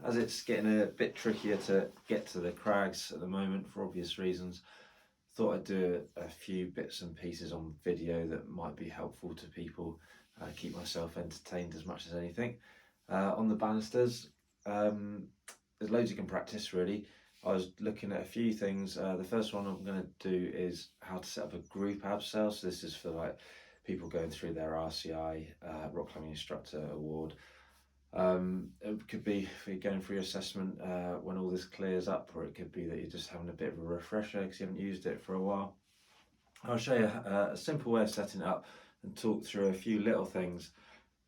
as it's getting a bit trickier to get to the crags at the moment for obvious reasons, thought I'd do a few bits and pieces on video that might be helpful to people, keep myself entertained as much as anything. On the banisters, there's loads you can practice really. I was looking at a few things. The first one I'm going to do is how to set up a group abseil. So this is for like people going through their RCI, Rock Climbing Instructor Award. It could be for you going through your assessment when all this clears up, or it could be that you're just having a bit of a refresher because you haven't used it for a while. I'll show you a simple way of setting it up and talk through a few little things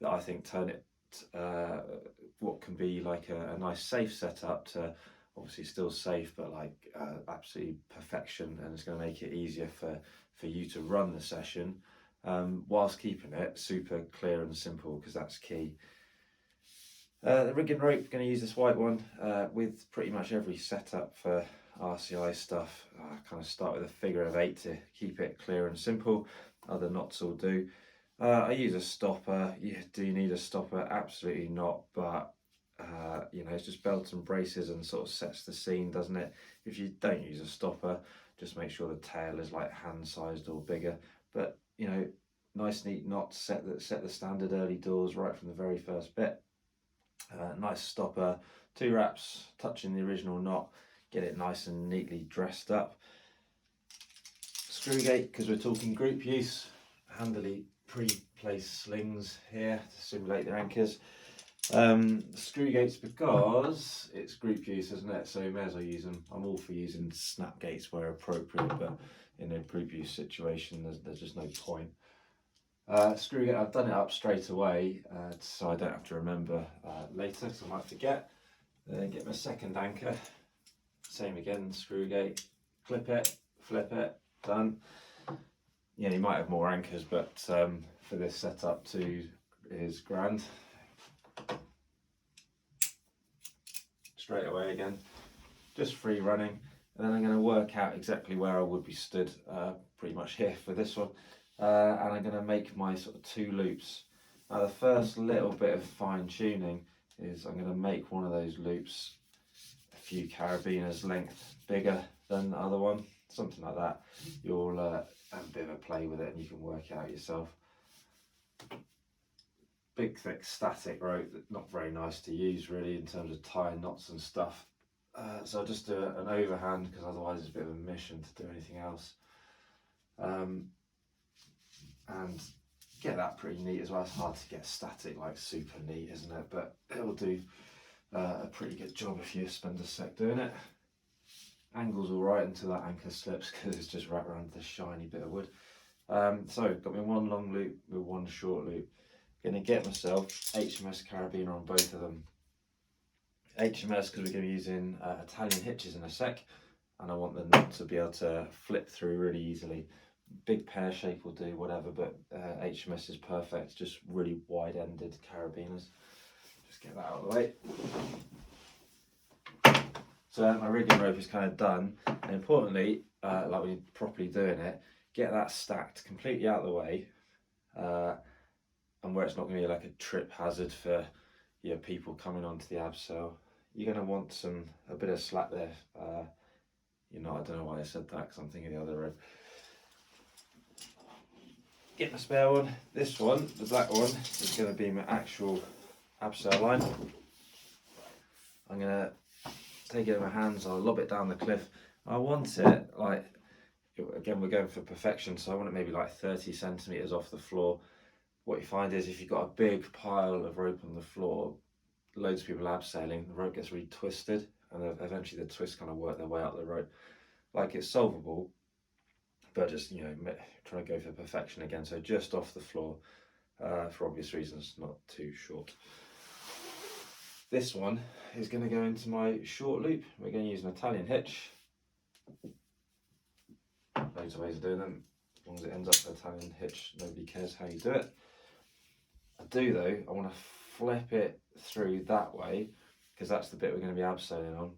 that I think turn it what can be like a nice safe setup to obviously still safe, but like absolutely perfection, and it's going to make it easier for you to run the session whilst keeping it super clear and simple, because that's key. The rigging rope, going to use this white one with pretty much every setup for RCI stuff. I kind of start with a figure of 8 to keep it clear and simple. Other knots will do. I use a stopper. Do you need a stopper? Absolutely not, but you know, it's just belts and braces and sort of sets the scene, doesn't it? If you don't use a stopper, just make sure the tail is like hand-sized or bigger. But you know, nice neat knots set the standard early doors right from the very first bit. Nice stopper, 2 wraps touching the original knot, get it nice and neatly dressed up. Screw gate, because we're talking group use, handily pre-placed slings here to simulate their anchors. Screw gates because it's group use, isn't it? So you may as well use them. I'm all for using snap gates where appropriate, but in a group use situation there's just no point. Screw gate, I've done it up straight away so I don't have to remember later, because I might forget. Then get my second anchor, same again, screw gate, clip it, flip it, done. Yeah, you might have more anchors, but for this setup 2 is grand. Straight away again, just free running, and then I'm going to work out exactly where I would be stood, pretty much here for this one, and I'm going to make my sort of 2 loops. Now the first little bit of fine tuning is I'm going to make one of those loops a few carabiners length bigger than the other one, something like that. You'll have a bit of a play with it and you can work it out yourself. Big thick static rope, not very nice to use really in terms of tying knots and stuff. So I'll just do an overhand, because otherwise it's a bit of a mission to do anything else. And get that pretty neat as well. It's hard to get static like super neat, isn't it? But it'll do a pretty good job if you spend a sec doing it. Angle's all right until that anchor slips, because it's just right around the shiny bit of wood. So got me 1 long loop with 1 short loop. Going to get myself HMS carabiner on both of them. HMS because we're going to be using Italian hitches in a sec, and I want the knot to be able to flip through really easily. Big pear shape will do, whatever, but HMS is perfect, just really wide-ended carabiners. Just get that out of the way. So my rigging rope is kind of done, and importantly, like when you're properly doing it, get that stacked completely out of the way, and where it's not going to be like a trip hazard for people coming onto the abseil. You're going to want a bit of slack there. I don't know why I said that, because I'm thinking the other rope. Get my spare one. This one, the black one, is going to be my actual abseil line. I'm going to take it in my hands, I'll lob it down the cliff. I want it like, again we're going for perfection, so I want it maybe like 30 centimetres off the floor. What you find is if you've got a big pile of rope on the floor, loads of people abseiling, the rope gets really twisted, and eventually the twists kind of work their way up the rope. Like, it's solvable, but just try to go for perfection again. So just off the floor, for obvious reasons, not too short. This one is going to go into my short loop. We're going to use an Italian hitch. Loads of ways of doing them. As long as it ends up an Italian hitch, nobody cares how you do it. I do though, I want to flip it through that way, because that's the bit we're going to be abseiling on.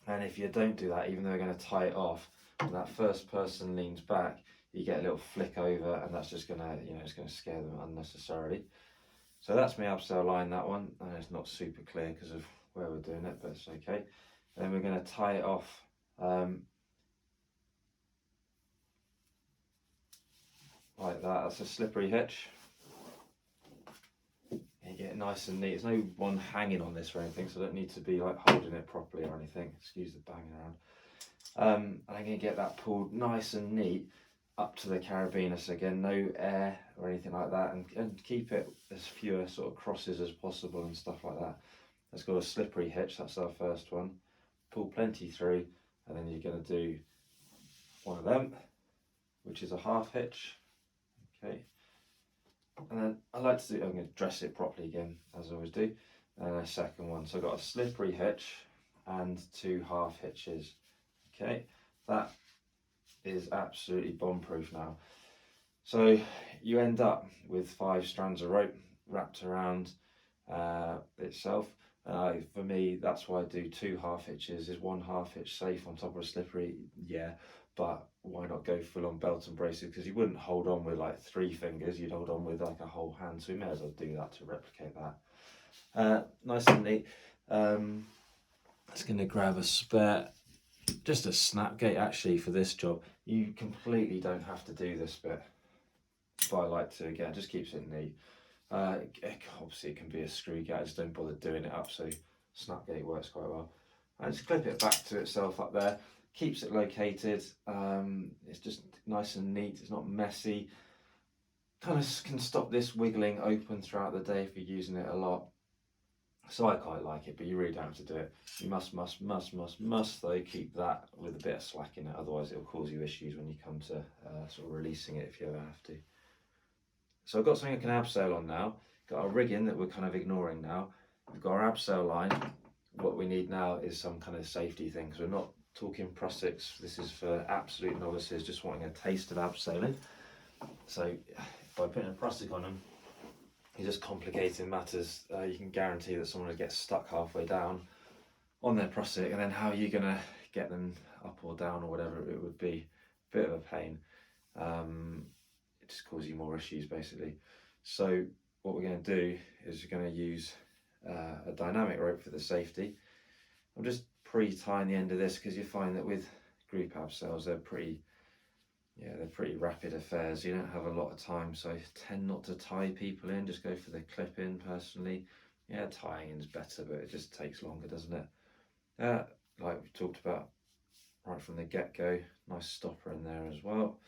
And if you don't do that, even though we're going to tie it off, when that first person leans back, you get a little flick over, and that's just going to, it's going to scare them unnecessarily. So that's my abseil line, that one, and it's not super clear because of where we're doing it, but it's okay. And then we're going to tie it off like that. That's a slippery hitch. And you get it nice and neat. There's no one hanging on this or anything, so I don't need to be like holding it properly or anything. Excuse the banging around. And I'm going to get that pulled nice and neat up to the carabiner. So again, no air or anything like that, and keep it as fewer sort of crosses as possible and stuff like that. It's got a slippery hitch, that's our first one. Pull plenty through, and then you're going to do one of them, which is a half hitch. Okay. And then I like to do, I'm going to dress it properly again, as I always do. And a second one. So I've got a slippery hitch and 2 half hitches. Okay, that is absolutely bomb-proof now. So you end up with 5 strands of rope wrapped around itself. For me, that's why I do 2 half hitches. Is 1 half hitch safe on top of a slippery? Yeah, but why not go full on belt and braces? Because you wouldn't hold on with like 3 fingers, you'd hold on with like a whole hand. So we may as well do that to replicate that. Nice and neat. It's going to grab a spare, just a snap gate actually for this job. You completely don't have to do this bit, but I like to. Again, it just keeps it neat. Obviously it can be a screw gate, I just don't bother doing it up, so snap gate works quite well. And just clip it back to itself up there, keeps it located. It's just nice and neat, it's not messy. Kind of can stop this wiggling open throughout the day if you're using it a lot. So I quite like it, but you really don't have to do it. You must though keep that with a bit of slack in it, otherwise it'll cause you issues when you come to sort of releasing it if you ever have to. So I've got something I can abseil on now. Got our rigging that we're kind of ignoring now. We've got our abseil line. What we need now is some kind of safety thing. So we're not talking prussics. This is for absolute novices just wanting a taste of abseiling. So by putting a prussic on them, you're just complicating matters. You can guarantee that someone will get stuck halfway down on their prussic, and then how are you going to get them up or down or whatever it would be? A bit of a pain. It just causes you more issues basically. So what we're going to do is we're going to use a dynamic rope for the safety. I'm just pre-tying the end of this because you find that with group abseils they're pretty rapid affairs. You don't have a lot of time, so I tend not to tie people in, just go for the clip in personally. Yeah, tying in is better, but it just takes longer, doesn't it? Like we talked about right from the get-go, nice stopper in there as well.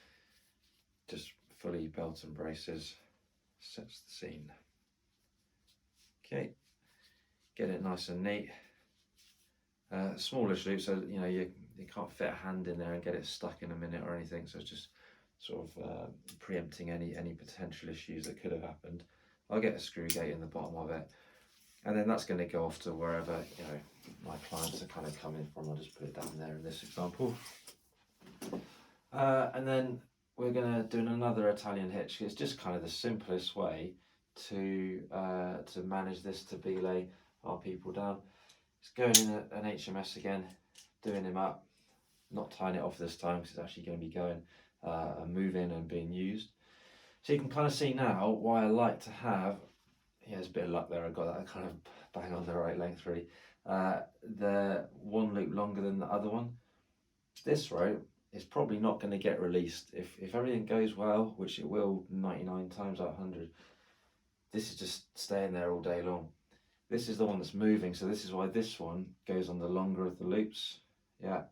Just fully belt and braces, sets the scene. Okay, get it nice and neat. Smallish loop, so you know you can't fit a hand in there and get it stuck in a minute or anything. So it's just sort of preempting any potential issues that could have happened. I'll get a screw gate in the bottom of it, and then that's going to go off to wherever my clients are kind of coming from. I'll just put it down there in this example, and then we're going to do another Italian hitch. It's just kind of the simplest way to manage this, to belay our people down. It's going in an HMS again, doing him up, not tying it off this time because it's actually going to be going and moving and being used. So you can kind of see now why I like to have, there's a bit of luck there, I got that kind of bang on the right length really, the one loop longer than the other one. This rope is probably not going to get released. If everything goes well, which it will 99 times out of 100, this is just staying there all day long. This is the one that's moving, so this is why this one goes on the longer of the loops. Yeah.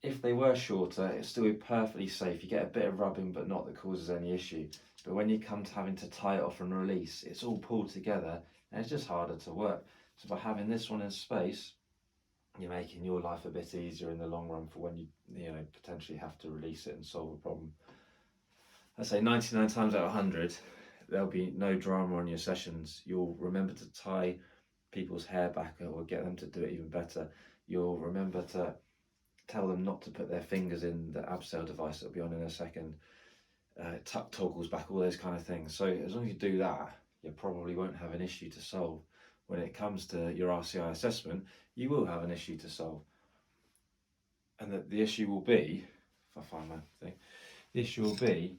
If they were shorter, it'd still be perfectly safe. You get a bit of rubbing, but not that causes any issue. But when you come to having to tie it off and release, it's all pulled together, and it's just harder to work. So by having this one in space, you're making your life a bit easier in the long run for when you potentially have to release it and solve a problem. I say 99 times out of 100, there'll be no drama on your sessions. You'll remember to tie people's hair back or get them to do it even better. You'll remember to tell them not to put their fingers in the abseil device that'll be on in a second. Tuck toggles back, all those kind of things. So as long as you do that, you probably won't have an issue to solve. When it comes to your RCI assessment, you will have an issue to solve. And the issue will be, if I find my thing, the issue will be,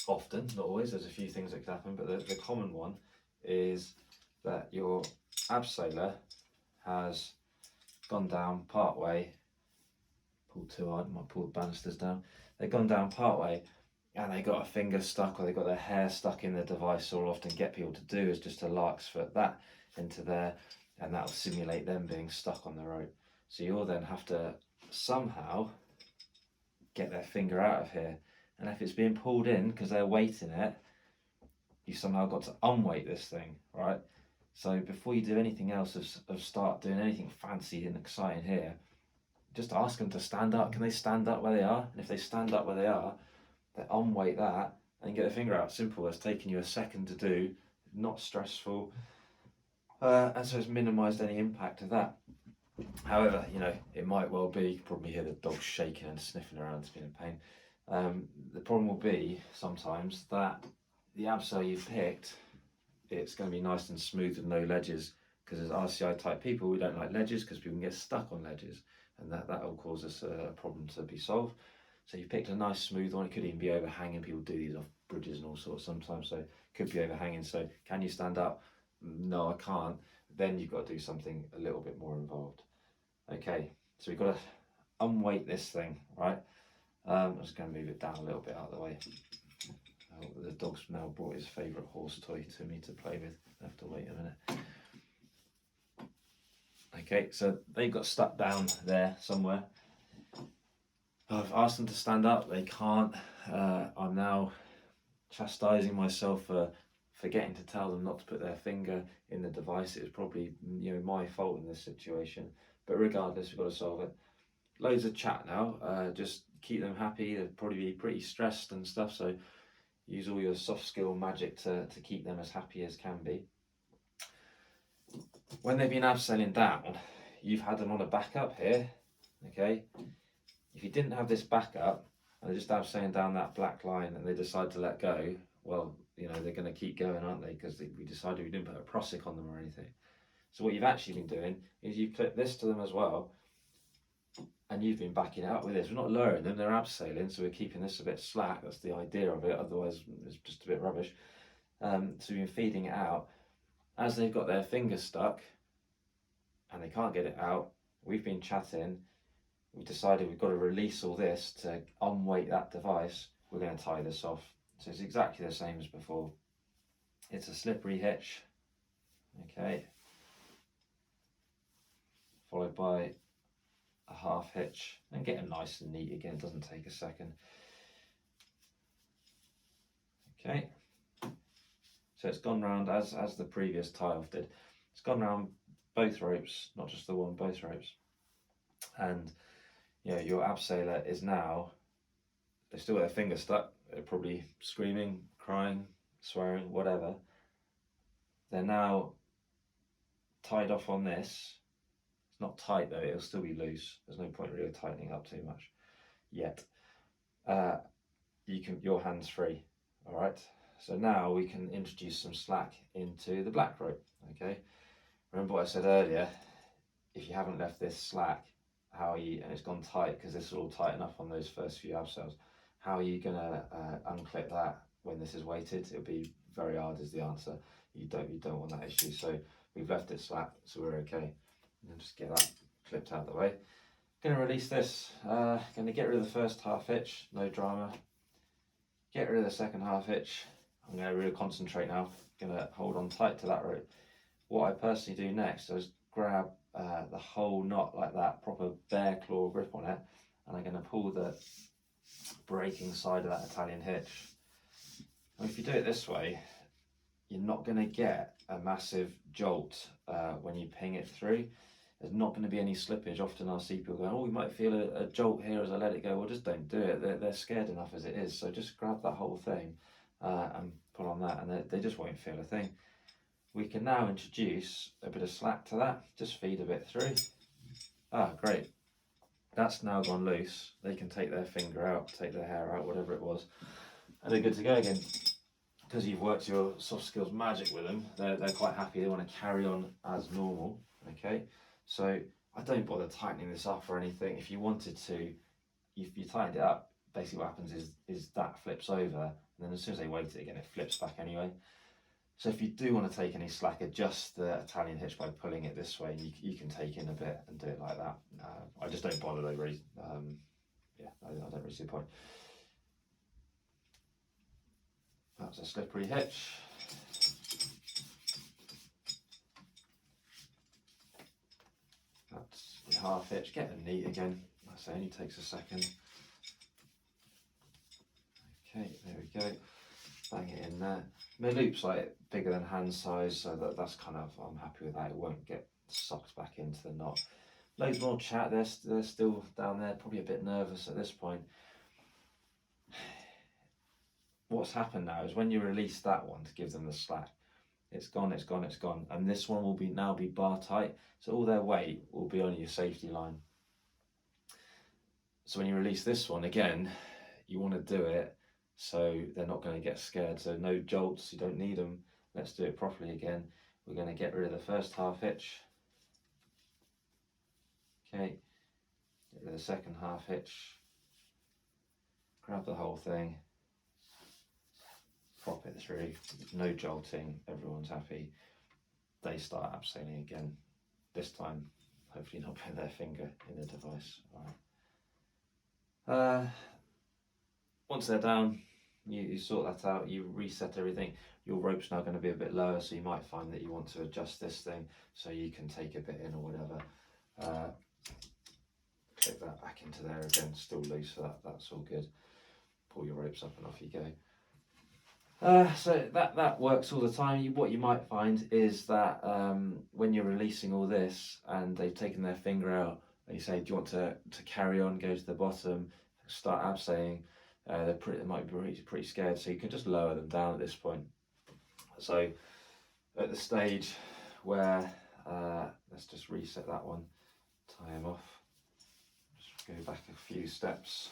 often, not always, there's a few things that could happen, but the common one is that your abseiler has gone down part way. Pulled too hard, might pull the banisters down. They've gone down part way and they got a finger stuck or they got their hair stuck in the device. So I'll often get people to do is just to lark's foot that into there, and that'll simulate them being stuck on the rope. So you'll then have to somehow get their finger out of here. And if it's being pulled in because they're weighting it, you somehow got to unweight this thing, right? So before you do anything else of start doing anything fancy and exciting here, just ask them to stand up. Can they stand up where they are? And if they stand up where they are, they unweight that and get their finger out. Simple. It's taken you a second to do, not stressful, and so it's minimised any impact of that. However, you know, it might well be, you can probably hear the dog shaking and sniffing around, it's been a pain. The problem will be sometimes that the abseil you've picked, it's going to be nice and smooth with no ledges, because as RCI type people, we don't like ledges because people can get stuck on ledges, and that will cause us a problem to be solved. So you picked a nice smooth one. It could even be overhanging. People do these off bridges and all sorts sometimes, so it could be overhanging. So can you stand up? No, I can't. Then you've got to do something a little bit more involved. Okay, so we've got to unweight this thing, right? I'm just going to move it down a little bit out of the way. The dog's now brought his favourite horse toy to me to play with. I have to wait a minute. Okay, so they've got stuck down there somewhere. I've asked them to stand up, they can't. I'm now chastising myself for forgetting to tell them not to put their finger in the device. It was probably, you know, my fault in this situation, but regardless, we've got to solve it. Loads of chat now, just keep them happy. They'll probably be pretty stressed and stuff, so use all your soft skill magic to keep them as happy as can be. When they've been abseiling down, you've had them on a backup here, okay? If you didn't have this backup, and they're just abseiling down that black line and they decide to let go, well, you know, they're going to keep going, aren't they? Because we decided we didn't put a Prosic on them or anything. So what you've actually been doing is you clip this to them as well, and you've been backing it up with this. We're not lowering them, they're abseiling, so we're keeping this a bit slack. That's the idea of it, otherwise it's just a bit rubbish. So we've been feeding it out. As they've got their fingers stuck and they can't get it out, we've been chatting. We've decided we've got to release all this to unweight that device. We're going to tie this off. So it's exactly the same as before. It's a slippery hitch, okay, followed by a half hitch, and get them nice and neat again. It doesn't take a second. Okay, so it's gone round as the previous tie off did. It's gone round both ropes, not just the one, both ropes. And you know, your abseiler is now, they've still got their fingers stuck, they're probably screaming, crying, swearing, whatever. They're now tied off on this. It's not tight though, it'll still be loose. There's no point really tightening up too much yet. Your hand's free, all right? So now we can introduce some slack into the black rope, okay? Remember what I said earlier, if you haven't left this slack, and it's gone tight because this will all tighten up on those first few abseils, how are you going to unclip that when this is weighted? It'll be very hard is the answer. You don't want that issue. So we've left it slack, so we're okay. And then just get that clipped out of the way. Going to release this. Going to get rid of the first half hitch, no drama. Get rid of the second half hitch. I'm going to really concentrate now. Going to hold on tight to that rope. What I personally do next is grab the whole knot like that, proper bear claw grip on it, and I'm going to pull the breaking side of that Italian hitch. And if you do it this way, you're not going to get a massive jolt when you ping it through. There's not going to be any slippage. Often I'll see people going, oh, we might feel a jolt here as I let it go. Well, just don't do it. They're scared enough as it is. So just grab that whole thing and pull on that, and they just won't feel a thing. We can now introduce a bit of slack to that. Just feed a bit through. Ah, great. That's now gone loose. They can take their finger out, take their hair out, whatever it was, and they're good to go again. Because you've worked your soft skills magic with them, they're quite happy. They want to carry on as normal, okay? So I don't bother tightening this up or anything. If you wanted to, if you tightened it up, basically what happens is that flips over, and then as soon as they weight it again, it flips back anyway. So if you do want to take any slack, adjust the Italian hitch by pulling it this way. You can take in a bit and do it like that. I just don't bother though, really. Yeah, I don't really see the point. That's a slippery hitch. That's your half hitch. Get them neat again. I say only takes a second. Okay, there we go. Bang it in there. My loop's like bigger than hand size, so that's kind of, I'm happy with that. It won't get sucked back into the knot. Loads more chat. They're still down there, probably a bit nervous at this point. What's happened now is when you release that one to give them the slack, it's gone, it's gone, it's gone, and this one will now be bar tight, so all their weight will be on your safety line. So when you release this one again, you want to do it so they're not going to get scared. So no jolts, you don't need them. Let's do it properly again. We're going to get rid of the first half hitch. Okay, get rid of the second half hitch. Grab the whole thing. Prop it through, no jolting, everyone's happy. They start abseiling again. This time, hopefully not putting their finger in the device. All right. Once they're down, you sort that out, you reset everything. Your rope's now going to be a bit lower, so you might find that you want to adjust this thing so you can take a bit in or whatever. Click that back into there again, still loose, so that's all good. Pull your ropes up and off you go. So that works all the time. What you might find is that when you're releasing all this and they've taken their finger out, and you say, do you want to carry on, go to the bottom, start abseiling, they might be pretty scared, so you can just lower them down at this point. So at the stage where, let's just reset that one, tie them off, just go back a few steps.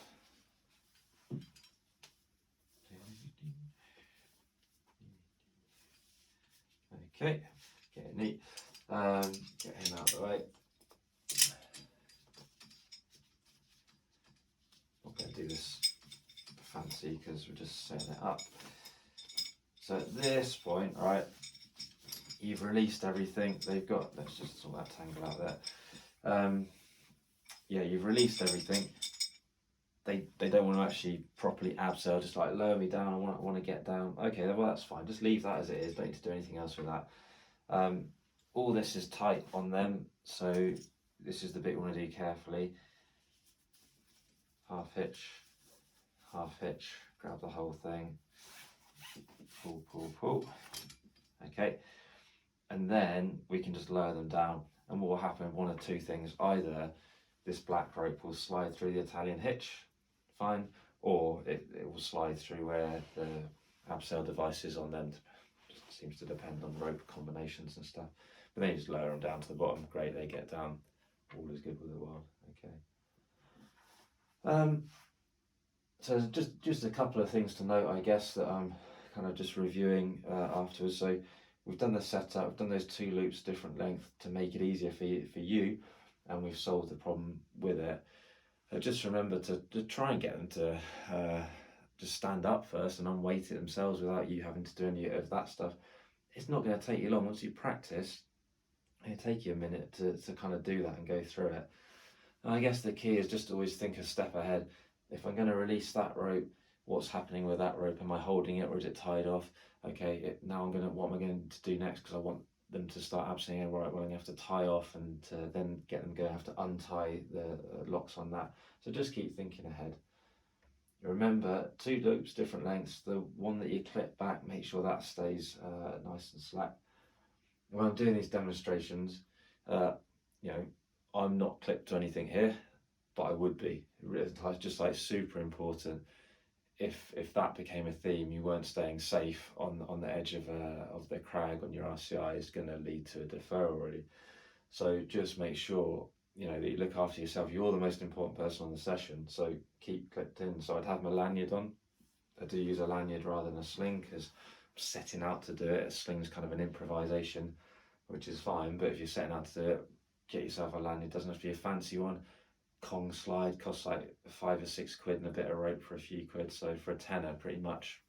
Okay, get it neat. Get him out of the way. Not going to do this fancy because we're just setting it up. So at this point, all right, you've released everything. They've got, let's just sort that tangle out there. Yeah, you've released everything. They don't want to actually properly abseil, just like lower me down, I want to get down. Okay, well that's fine, just leave that as it is, don't need to do anything else with that. All this is tight on them, so this is the bit you want to do carefully. Half hitch, grab the whole thing, pull, pull, pull. Okay, and then we can just lower them down, and what will happen, one of two things: either this black rope will slide through the Italian hitch, fine, or it will slide through where the abseil device is on them. It seems to depend on rope combinations and stuff. But then you just lower them down to the bottom. Great, they get down. All is good with the world. Okay. So just a couple of things to note, I guess, that I'm kind of just reviewing afterwards. So we've done the setup, we've done those 2 loops different length to make it easier for you, and we've solved the problem with it. Just remember to try and get them to just stand up first and unweight it themselves without you having to do any of that stuff. It's not going to take you long. Once you practice, it'll take you a minute to kind of do that and go through it. And I guess the key is just always think a step ahead. If I'm going to release that rope, what's happening with that rope? Am I holding it or is it tied off? Okay, now what am I going to do next? Because I want them to start abseiling. Right, well, I'm going to have to tie off and then get them going. I have to untie the locks on that. So just keep thinking ahead. Remember, 2 loops, different lengths. The one that you clip back, make sure that stays nice and slack. When I'm doing these demonstrations, I'm not clipped to anything here, but I would be. It's just like super important. If that became a theme, you weren't staying safe on the edge of the crag on your RCI, is going to lead to a deferral really. So just make sure that you look after yourself. You're the most important person on the session, so keep clipped in. So I'd have my lanyard on. I do use a lanyard rather than a sling because I'm setting out to do it. A sling's kind of an improvisation, which is fine, but if you're setting out to do it, get yourself a lanyard. It doesn't have to be a fancy one. Kong slide costs like 5 or 6 quid and a bit of rope for a few quid, so for a tenner pretty much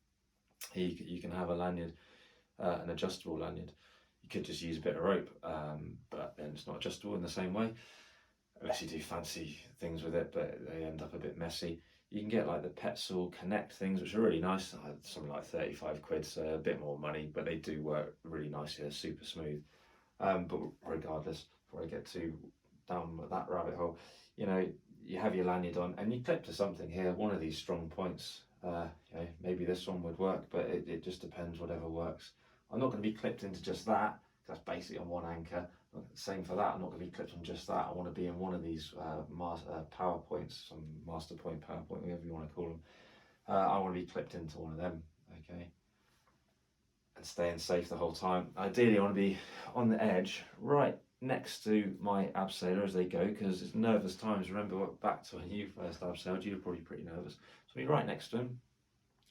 you can have a lanyard. an adjustable lanyard. You could just use a bit of rope, but then it's not adjustable in the same way, unless you do fancy things with it, but they end up a bit messy. You can get like the Petzl Connect things, which are really nice, something like 35 quid, so a bit more money, but they do work really nicely, they're super smooth. But regardless, before I get too down that rabbit hole, you know, you have your lanyard on and you clip to something here, one of these strong points. You know, maybe this one would work, but it just depends, whatever works. I'm not going to be clipped into just that, because that's basically on one anchor. Same for that, I'm not going to be clipped on just that. I want to be in one of these power points, some master point, power point, whatever you want to call them. I want to be clipped into one of them, okay? And staying safe the whole time. Ideally, I want to be on the edge, right next to my abseiler as they go, because it's nervous times. Remember back to when you first abseiled, you were probably pretty nervous. So be right next to them,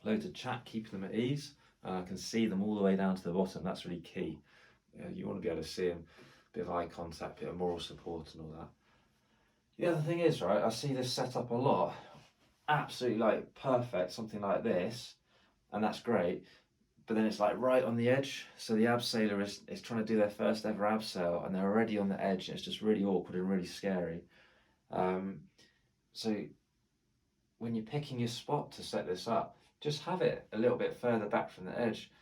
loads of chat, keeping them at ease. I can see them all the way down to the bottom. That's really key. You want to be able to see them, a bit of eye contact, a bit of moral support and all that. The other thing is, right, I see this set up a lot, absolutely like perfect, something like this, and that's great. But then it's like right on the edge, so the abseiler is trying to do their first ever abseil and they're already on the edge, and it's just really awkward and really scary. So when you're picking your spot to set this up, just have it a little bit further back from the edge,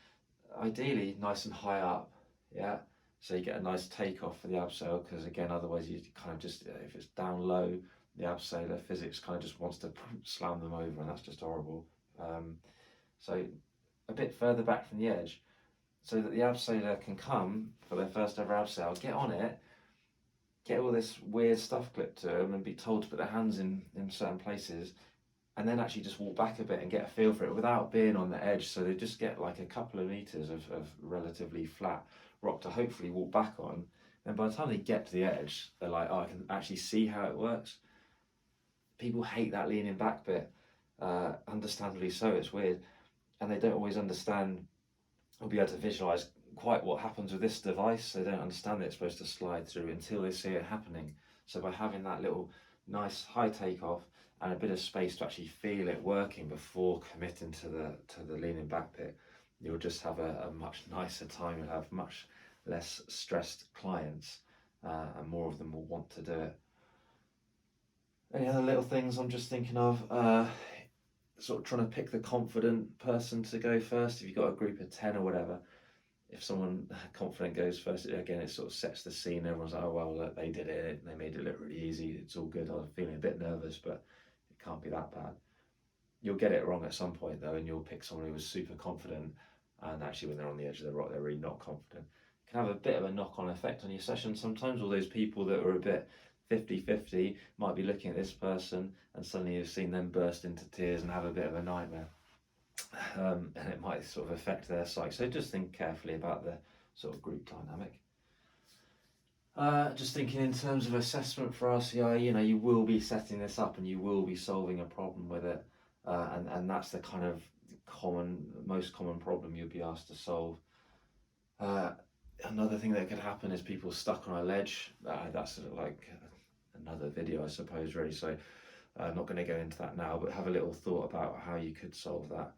ideally nice and high up, yeah? So you get a nice takeoff for the abseil, because again, otherwise you kind of just, if it's down low, the abseiler physics kind of just wants to slam them over, and that's just horrible. So a bit further back from the edge, so that the abseiler can come for their first ever abseil, get on it, get all this weird stuff clipped to them and be told to put their hands in certain places, and then actually just walk back a bit and get a feel for it without being on the edge. So they just get like a couple of meters of relatively flat rock to hopefully walk back on. And by the time they get to the edge, they're like, oh, I can actually see how it works. People hate that leaning back bit, understandably so, it's weird. And they don't always understand or be able to visualize quite what happens with this device. They don't understand that it's supposed to slide through until they see it happening. So by having that little nice high takeoff and a bit of space to actually feel it working before committing to the leaning back bit, you'll just have a much nicer time. You'll have much less stressed clients, and more of them will want to do it. Any other little things I'm just thinking of? Sort of trying to pick the confident person to go first. If you've got a group of 10 or whatever, if someone confident goes first, again, it sort of sets the scene. Everyone's like, oh, well, look, they did it. They made it look really easy. It's all good. I was feeling a bit nervous, but it can't be that bad. You'll get it wrong at some point, though, and you'll pick someone who was super confident, and actually when they're on the edge of the rock, they're really not confident. It can have a bit of a knock-on effect on your session. Sometimes all those people that are a bit 50-50 might be looking at this person, and suddenly you've seen them burst into tears and have a bit of a nightmare. And it might sort of affect their psyche. So just think carefully about the sort of group dynamic. Just thinking in terms of assessment for RCI, you know, you will be setting this up and you will be solving a problem with it. And that's the kind of most common problem you'll be asked to solve. Another thing that could happen is people stuck on a ledge. That's sort of like another video, I suppose, really. So I'm not going to go into that now, but have a little thought about how you could solve that.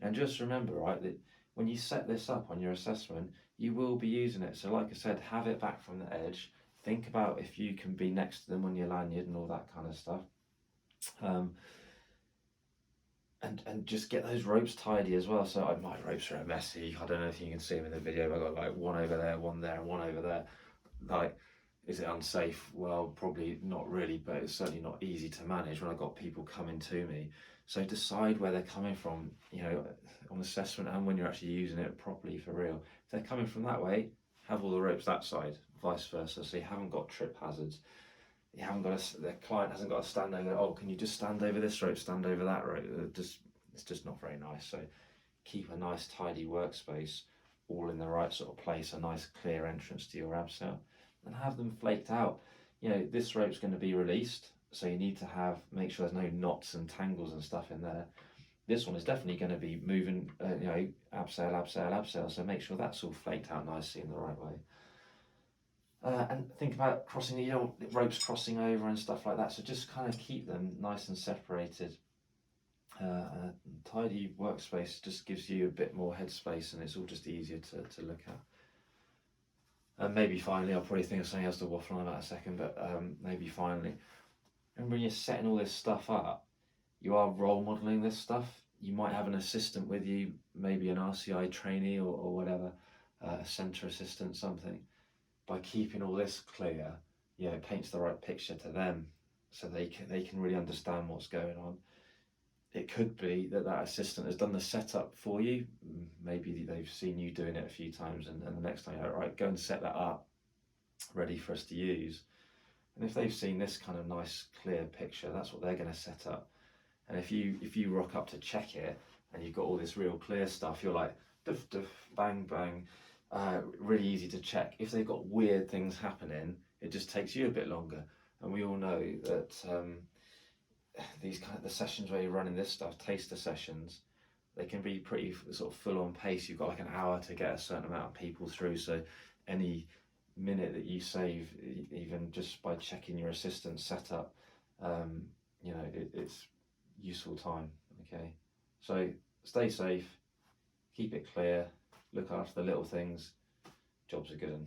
And just remember, right, that when you set this up on your assessment, you will be using it. So like I said, have it back from the edge. Think about if you can be next to them on your lanyard and all that kind of stuff. And just get those ropes tidy as well. So my ropes are messy. I don't know if you can see them in the video. I've got like one over there, one there, and one over there. Like, is it unsafe? Well, probably not really, but it's certainly not easy to manage when I've got people coming to me. So decide where they're coming from, you know, on assessment and when you're actually using it properly for real. If they're coming from that way, have all the ropes that side, vice versa. So you haven't got trip hazards. You haven't got the client hasn't got to stand over, oh, can you just stand over this rope, stand over that rope? It's just not very nice. So keep a nice tidy workspace, all in the right sort of place, a nice clear entrance to your abseil, and have them flaked out. You know, this rope's going to be released, so you need to make sure there's no knots and tangles and stuff in there. This one is definitely going to be moving, you know, abseil, abseil, abseil, so make sure that's all flaked out nicely in the right way. And think about crossing, you know, ropes crossing over and stuff like that, so just kind of keep them nice and separated. A tidy workspace just gives you a bit more headspace, and it's all just easier to look at. And maybe finally, I'll probably think of something else to waffle on about a second, but maybe finally, remember when you're setting all this stuff up, you are role modeling this stuff. You might have an assistant with you, maybe an RCI trainee or whatever, a centre assistant, something. By keeping all this clear, yeah, it paints the right picture to them, so they can really understand what's going on. It could be that assistant has done the setup for you. Maybe they've seen you doing it a few times, and the next time, right, go and set that up, ready for us to use. And if they've seen this kind of nice, clear picture, that's what they're going to set up. And if you rock up to check it and you've got all this real clear stuff, you're like, duff, duff, bang, bang, really easy to check. If they've got weird things happening, it just takes you a bit longer. And we all know that these kind of the sessions where you're running this stuff, taster sessions, they can be pretty sort of full on pace. You've got like an hour to get a certain amount of people through. So any minute that you save, even just by checking your assistant setup, it's useful time. Okay, so stay safe, keep it clear, look after the little things. Job's a good one.